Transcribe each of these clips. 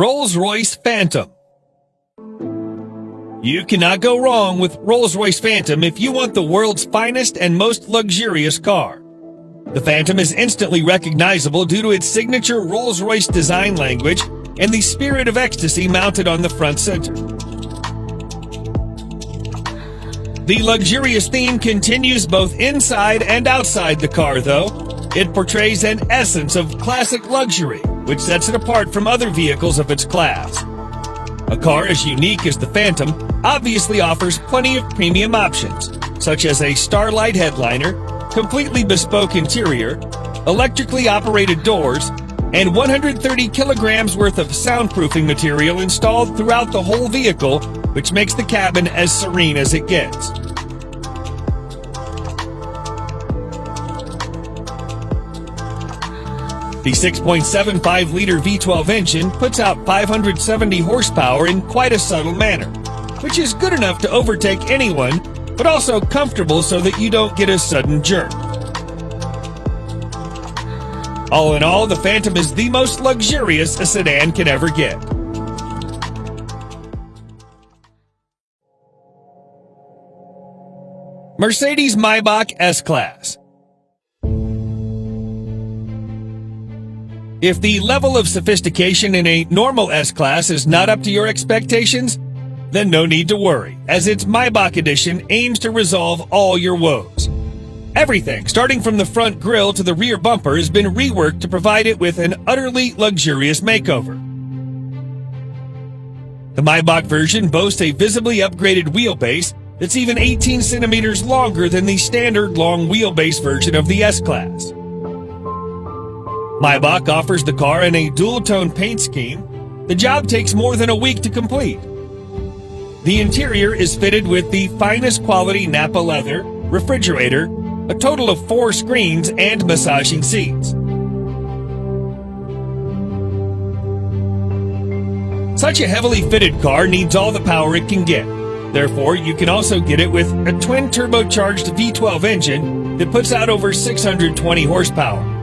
Rolls-Royce Phantom. You cannot go wrong with Rolls-Royce Phantom if you want the world's finest and most luxurious car. The Phantom is instantly recognizable due to its signature Rolls-Royce design language and the spirit of ecstasy mounted on the front center. The luxurious theme continues both inside and outside the car, though. It portrays an essence of classic luxury, which sets it apart from other vehicles of its class. A car as unique as the Phantom obviously offers plenty of premium options, such as a Starlight headliner, completely bespoke interior, electrically operated doors, and 130 kilograms worth of soundproofing material installed throughout the whole vehicle, which makes the cabin as serene as it gets. The 6.75-liter V12 engine puts out 570 horsepower in quite a subtle manner, which is good enough to overtake anyone, but also comfortable so that you don't get a sudden jerk. All in all, the Phantom is the most luxurious a sedan can ever get. Mercedes-Maybach S-Class. If the level of sophistication in a normal S-Class is not up to your expectations, then no need to worry, as its Maybach edition aims to resolve all your woes. Everything, starting from the front grille to the rear bumper, has been reworked to provide it with an utterly luxurious makeover. The Maybach version boasts a visibly upgraded wheelbase that's even 18 centimeters longer than the standard long wheelbase version of the S-Class. Maybach offers the car in a dual-tone paint scheme. The job takes more than a week to complete. The interior is fitted with the finest quality Nappa leather, refrigerator, a total of 4 screens, and massaging seats. Such a heavily fitted car needs all the power it can get. Therefore, you can also get it with a twin-turbocharged V12 engine that puts out over 620 horsepower.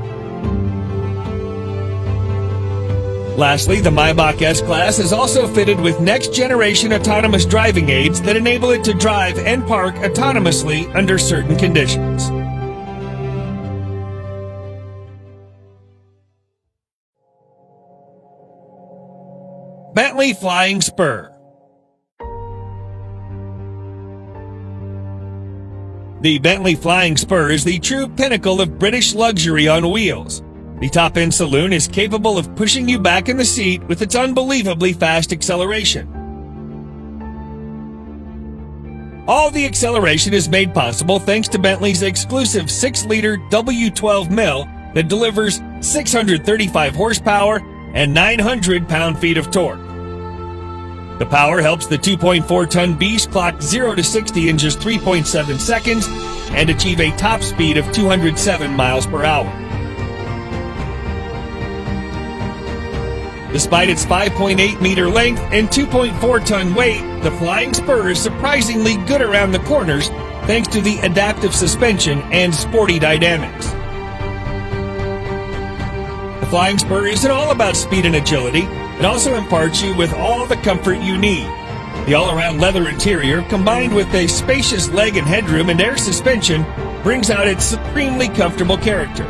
Lastly, the Maybach S-Class is also fitted with next-generation autonomous driving aids that enable it to drive and park autonomously under certain conditions. Bentley Flying Spur. The Bentley Flying Spur is the true pinnacle of British luxury on wheels. The top-end saloon is capable of pushing you back in the seat with its unbelievably fast acceleration. All the acceleration is made possible thanks to Bentley's exclusive 6-liter W12 mill that delivers 635 horsepower and 900 pound-feet of torque. The power helps the 2.4-ton beast clock 0 to 60 in just 3.7 seconds and achieve a top speed of 207 miles per hour. Despite its 5.8-meter length and 2.4-ton weight, the Flying Spur is surprisingly good around the corners thanks to the adaptive suspension and sporty dynamics. The Flying Spur isn't all about speed and agility. It also imparts you with all the comfort you need. The all-around leather interior, combined with a spacious leg and headroom and air suspension, brings out its supremely comfortable character.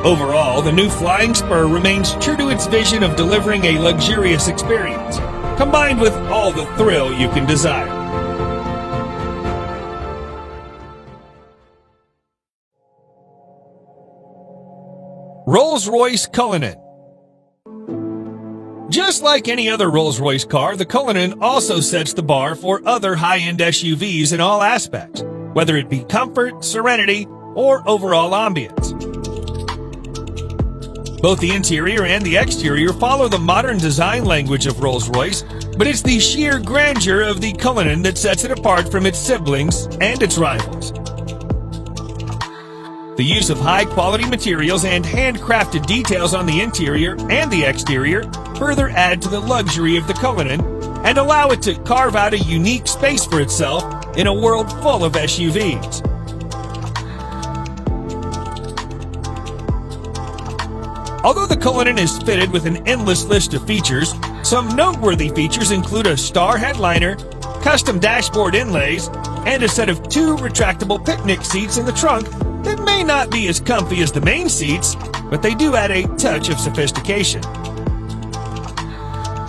Overall, the new Flying Spur remains true to its vision of delivering a luxurious experience, combined with all the thrill you can desire. Rolls-Royce Cullinan. Just like any other Rolls-Royce car, the Cullinan also sets the bar for other high-end SUVs in all aspects, whether it be comfort, serenity, or overall ambience. Both the interior and the exterior follow the modern design language of Rolls-Royce, but it's the sheer grandeur of the Cullinan that sets it apart from its siblings and its rivals. The use of high-quality materials and handcrafted details on the interior and the exterior further add to the luxury of the Cullinan and allow it to carve out a unique space for itself in a world full of SUVs. Although the Cullinan is fitted with an endless list of features, some noteworthy features include a star headliner, custom dashboard inlays, and a set of 2 retractable picnic seats in the trunk that may not be as comfy as the main seats, but they do add a touch of sophistication.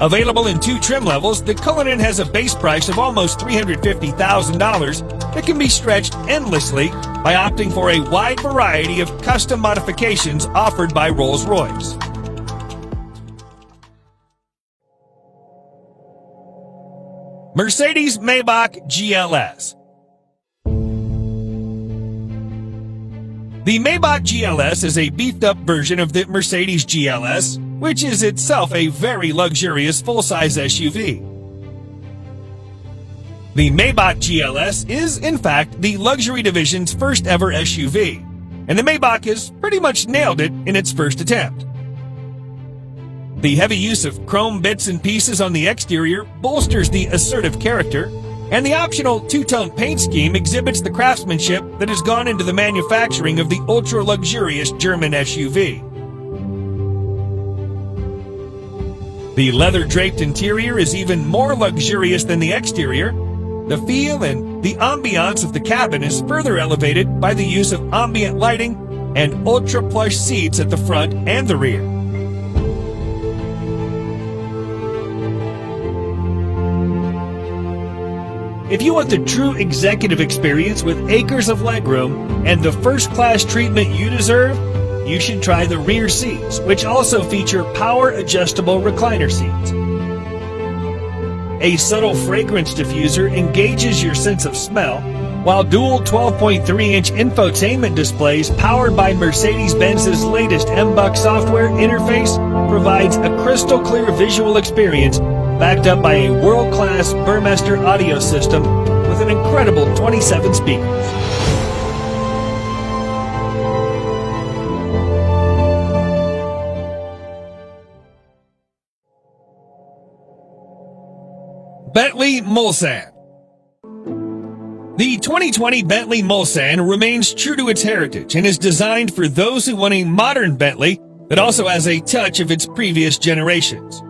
Available in 2 trim levels, the Cullinan has a base price of almost $350,000 that can be stretched endlessly by opting for a wide variety of custom modifications offered by Rolls-Royce. Mercedes-Maybach GLS. The Maybach GLS is a beefed-up version of the Mercedes GLS, which is itself a very luxurious full-size SUV. The Maybach GLS is, in fact, the luxury division's first ever SUV, and the Maybach has pretty much nailed it in its first attempt. The heavy use of chrome bits and pieces on the exterior bolsters the assertive character, and the optional 2-tone paint scheme exhibits the craftsmanship that has gone into the manufacturing of the ultra-luxurious German SUV. The leather-draped interior is even more luxurious than the exterior. The feel and the ambiance of the cabin is further elevated by the use of ambient lighting and ultra-plush seats at the front and the rear. If you want the true executive experience with acres of legroom and the first-class treatment you deserve, you should try the rear seats, which also feature power-adjustable recliner seats. A subtle fragrance diffuser engages your sense of smell, while dual 12.3-inch infotainment displays powered by Mercedes-Benz's latest MBUX software interface provides a crystal-clear visual experience backed up by a world-class Burmester audio system with an incredible 27 speakers. Bentley Mulsanne. The 2020 Bentley Mulsanne remains true to its heritage and is designed for those who want a modern Bentley that also has a touch of its previous generations.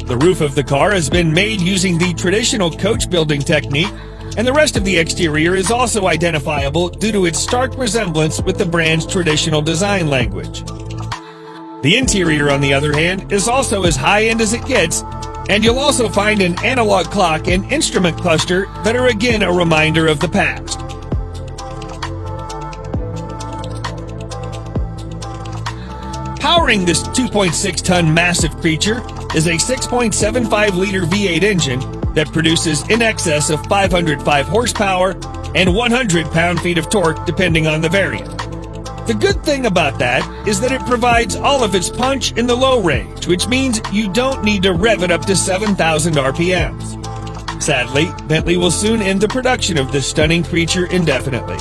The roof of the car has been made using the traditional coach building technique, and the rest of the exterior is also identifiable due to its stark resemblance with the brand's traditional design language. The interior, on the other hand, is also as high-end as it gets, and you'll also find an analog clock and instrument cluster that are again a reminder of the past. Powering this 2.6-ton massive creature is a 6.75-liter V8 engine that produces in excess of 505 horsepower and 100 pound-feet of torque depending on the variant. The good thing about that is that it provides all of its punch in the low range, which means you don't need to rev it up to 7,000 RPMs. Sadly, Bentley will soon end the production of this stunning creature indefinitely.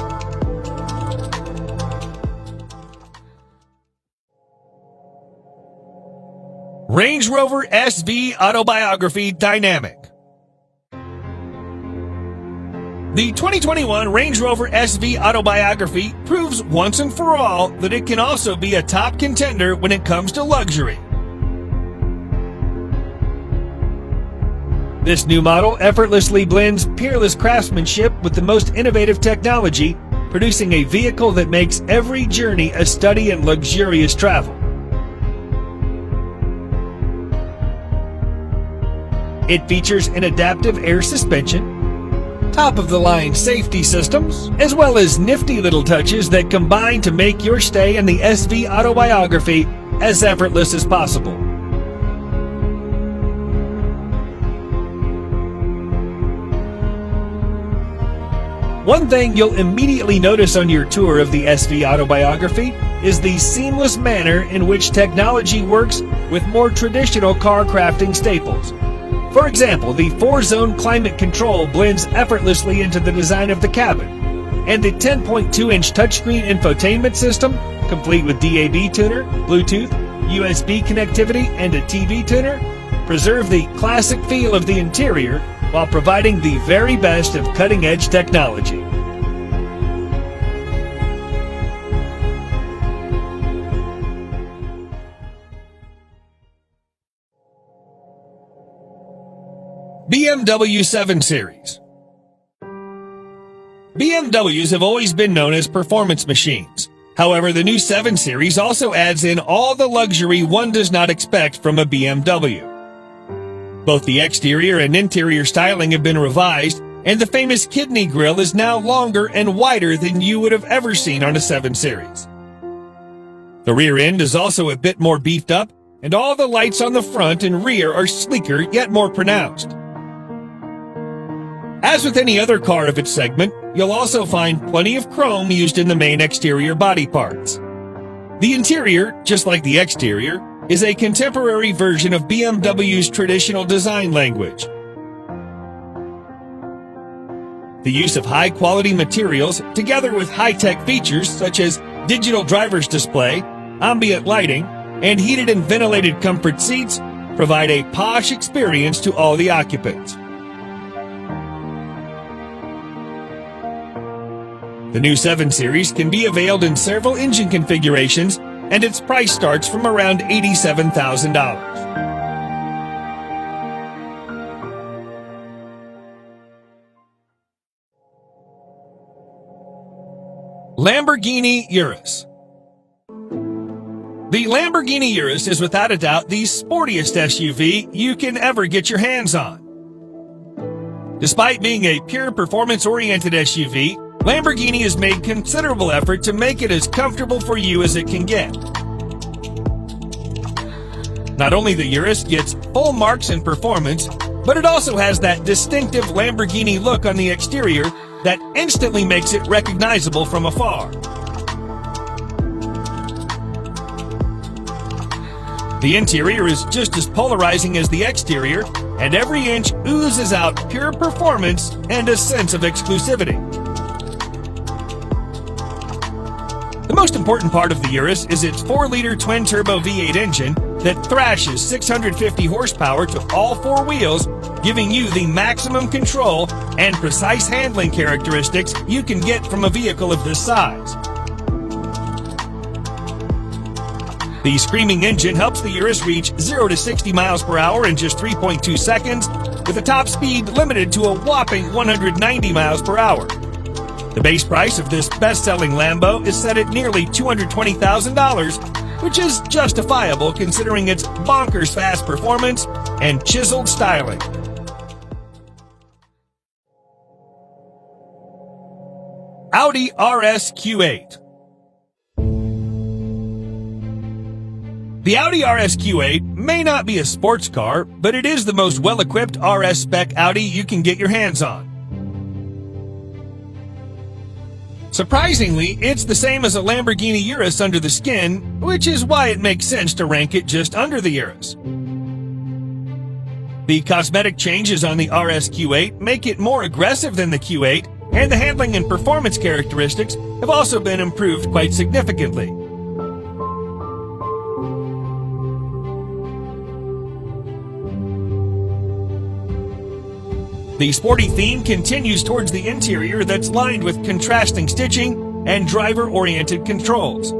Range Rover SV Autobiography Dynamic. The 2021 Range Rover SV Autobiography proves once and for all that it can also be a top contender when it comes to luxury. This new model effortlessly blends peerless craftsmanship with the most innovative technology, producing a vehicle that makes every journey a study in luxurious travel. It features an adaptive air suspension, top-of-the-line safety systems, as well as nifty little touches that combine to make your stay in the SV Autobiography as effortless as possible. One thing you'll immediately notice on your tour of the SV Autobiography is the seamless manner in which technology works with more traditional car crafting staples. For example, the 4-zone climate control blends effortlessly into the design of the cabin, and the 10.2-inch touchscreen infotainment system, complete with DAB tuner, Bluetooth, USB connectivity, and a TV tuner, preserve the classic feel of the interior while providing the very best of cutting-edge technology. BMW 7 Series. BMWs have always been known as performance machines. However, the new 7 Series also adds in all the luxury one does not expect from a BMW. Both the exterior and interior styling have been revised, and the famous kidney grille is now longer and wider than you would have ever seen on a 7 Series. The rear end is also a bit more beefed up, and all the lights on the front and rear are sleeker yet more pronounced. As with any other car of its segment, you'll also find plenty of chrome used in the main exterior body parts. The interior, just like the exterior, is a contemporary version of BMW's traditional design language. The use of high-quality materials, together with high-tech features such as digital driver's display, ambient lighting, and heated and ventilated comfort seats, provide a posh experience to all the occupants. The new 7 Series can be availed in several engine configurations, and its price starts from around $87,000. Lamborghini Urus. The Lamborghini Urus is without a doubt the sportiest SUV you can ever get your hands on. Despite being a pure performance-oriented SUV, Lamborghini has made considerable effort to make it as comfortable for you as it can get. Not only the Urus gets full marks in performance, but it also has that distinctive Lamborghini look on the exterior that instantly makes it recognizable from afar. The interior is just as polarizing as the exterior, and every inch oozes out pure performance and a sense of exclusivity. The most important part of the Urus is its 4-liter twin-turbo V8 engine that thrashes 650 horsepower to all 4 wheels, giving you the maximum control and precise handling characteristics you can get from a vehicle of this size. The screaming engine helps the Urus reach 0 to 60 miles per hour in just 3.2 seconds, with a top speed limited to a whopping 190 miles per hour. The base price of this best-selling Lambo is set at nearly $220,000, which is justifiable considering its bonkers fast performance and chiseled styling. Audi RS Q8. The Audi RS Q8 may not be a sports car, but it is the most well-equipped RS spec Audi you can get your hands on. Surprisingly, it's the same as a Lamborghini Urus under the skin, which is why it makes sense to rank it just under the Urus. The cosmetic changes on the RS Q8 make it more aggressive than the Q8, and the handling and performance characteristics have also been improved quite significantly. The sporty theme continues towards the interior that's lined with contrasting stitching and driver-oriented controls.